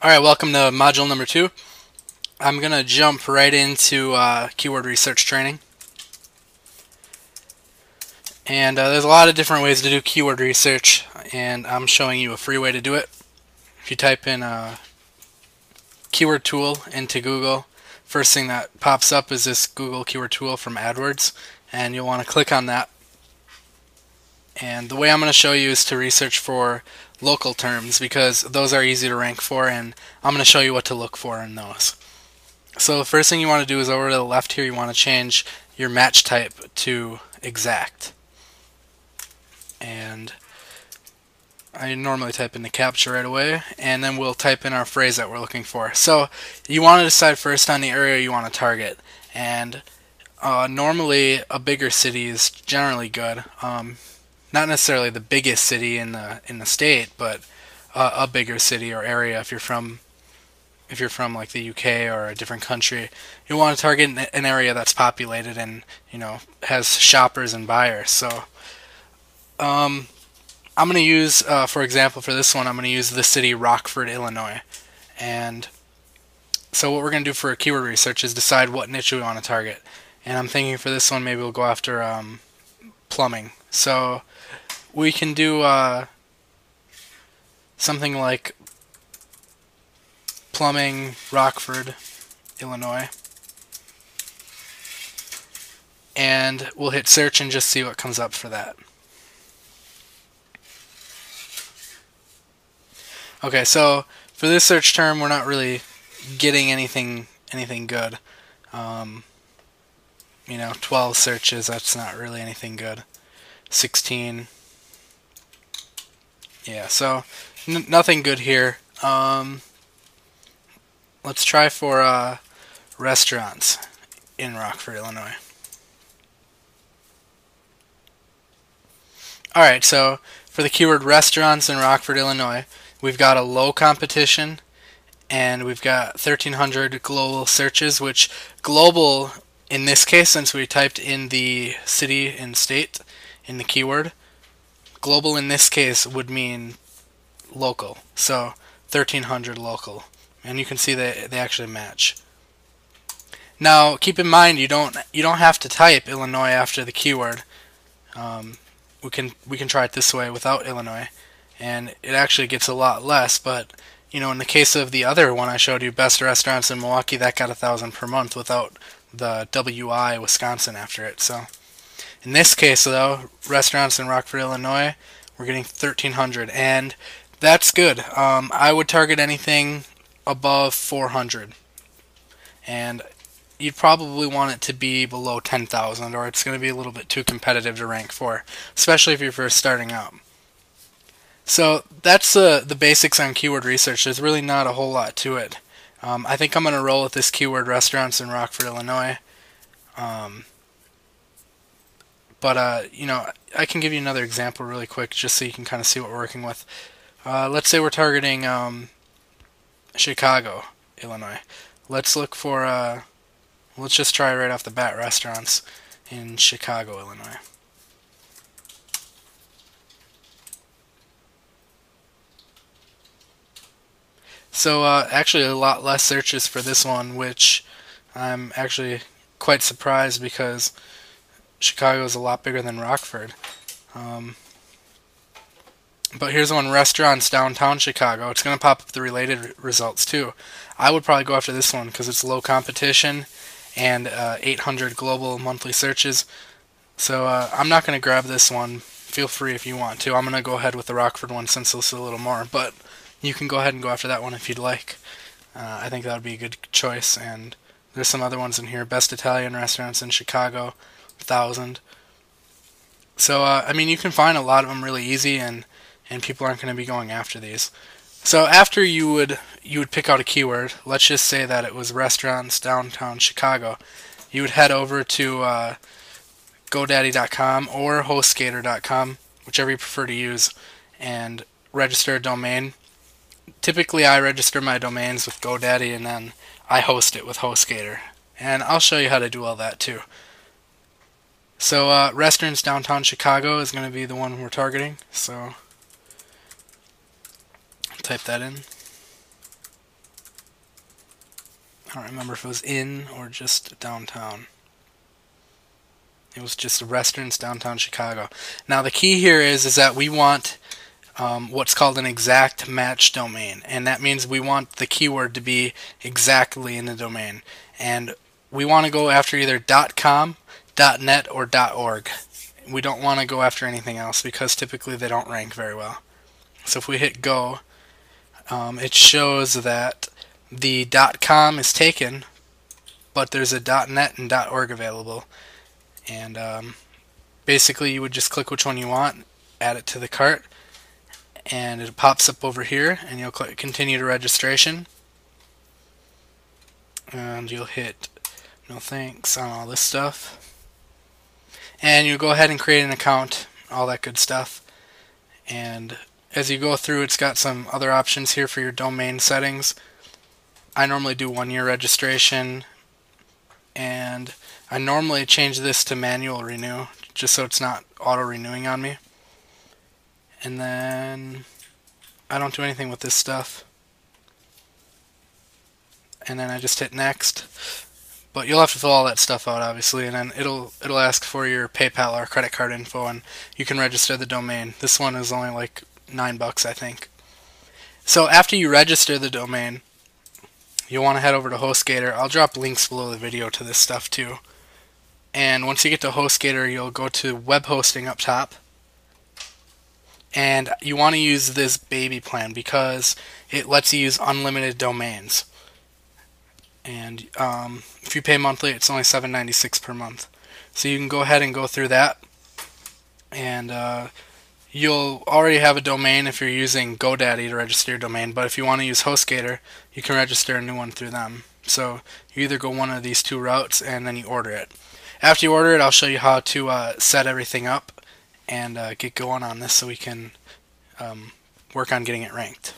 Alright, welcome to module number 2. I'm going to jump right into keyword research training. And there's a lot of different ways to do keyword research, and I'm showing you a free way to do it. If you type in keyword tool into Google, first thing that pops up is this Google keyword tool from AdWords, and you'll want to click on that. And the way I'm going to show you is to research for local terms, because those are easy to rank for, and I'm going to show you what to look for in those. So the first thing you want to do is over to the left here, you want to change your match type to exact. And I normally type in the captcha right away, and then we'll type in our phrase that we're looking for. So you want to decide first on the area you want to target, and normally a bigger city is generally good. Not necessarily the biggest city in the state, but a bigger city or area. If you're from like the UK or a different country, you want to target an area that's populated and has shoppers and buyers. So I'm going to use, for example, for this one, I'm going to use the city Rockford, Illinois. And so what we're going to do for keyword research is decide what niche we want to target. And I'm thinking for this one, maybe we'll go after plumbing. So we can do something like plumbing, Rockford, Illinois. And we'll hit search and just see what comes up for that. Okay, so for this search term, we're not really getting anything good. 12 searches, that's not really anything good. 16. Yeah, so nothing good here. Let's try for restaurants in Rockford, Illinois. Alright, so for the keyword restaurants in Rockford, Illinois, we've got a low competition, and we've got 1,300 global searches, which global, in this case, since we typed in the city and state in the keyword, global in this case would mean local. So 1,300 local. And you can see that they actually match. Now, keep in mind, you don't have to type Illinois after the keyword. We can try it this way without Illinois, and it actually gets a lot less. But in the case of the other one I showed you, best restaurants in Milwaukee, that got 1,000 per month without the WI Wisconsin after it. So in this case, though, restaurants in Rockford, Illinois, we're getting 1,300, and that's good. I would target anything above 400, and you'd probably want it to be below 10,000, or it's going to be a little bit too competitive to rank for, especially if you're first starting out. So that's the basics on keyword research. There's really not a whole lot to it. I think I'm going to roll with this keyword restaurants in Rockford, Illinois. But I can give you another example really quick just so you can kind of see what we're working with. Let's say we're targeting Chicago, Illinois. Let's look for, let's just try right off the bat restaurants in Chicago, Illinois. So actually a lot less searches for this one, which I'm actually quite surprised because Chicago is a lot bigger than Rockford. But here's one, restaurants downtown Chicago. It's going to pop up the related results too. I would probably go after this one because it's low competition and 800 global monthly searches. So I'm not going to grab this one. Feel free if you want to. I'm going to go ahead with the Rockford one since this is a little more. But you can go ahead and go after that one if you'd like. I think that would be a good choice. And there's some other ones in here. Best Italian restaurants in Chicago, 1,000. So I mean, you can find a lot of them really easy, and people aren't going to be going after these. So after you would pick out a keyword, let's just say that it was restaurants downtown Chicago, you would head over to GoDaddy.com or HostGator.com, whichever you prefer to use, and register a domain. Typically I register my domains with GoDaddy and then I host it with HostGator. And I'll show you how to do all that too. So restaurants downtown Chicago is going to be the one we're targeting. So type that in. I don't remember if it was in or just downtown. It was just restaurants downtown Chicago. Now the key here is that we want what's called an exact match domain, and that means we want the keyword to be exactly in the domain, and we want to go after either .com, .net, or .org. We don't want to go after anything else because typically they don't rank very well. So if we hit go, it shows that the .com is taken, but there's a .net and .org available. And basically you would just click which one you want, add it to the cart, and it pops up over here, and you'll click continue to registration, and you'll hit no thanks on all this stuff, and you go ahead and create an account, all that good stuff. And as you go through, it's got some other options here for your domain settings. I normally do 1-year registration, and I normally change this to manual renew just so it's not auto renewing on me. And then I don't do anything with this stuff, and then I just hit next. But you'll have to fill all that stuff out, obviously, and then it'll ask for your PayPal or credit card info, and you can register the domain. This one is only like $9, I think. So after you register the domain, you'll want to head over to HostGator. I'll drop links below the video to this stuff too. And once you get to HostGator, you'll go to web hosting up top, and you want to use this baby plan because it lets you use unlimited domains. And if you pay monthly, it's only $7.96 per month. So you can go ahead and go through that, and you'll already have a domain if you're using GoDaddy to register your domain, but if you want to use HostGator, you can register a new one through them. So you either go one of these two routes and then you order it. After you order it, I'll show you how to set everything up and get going on this so we can work on getting it ranked.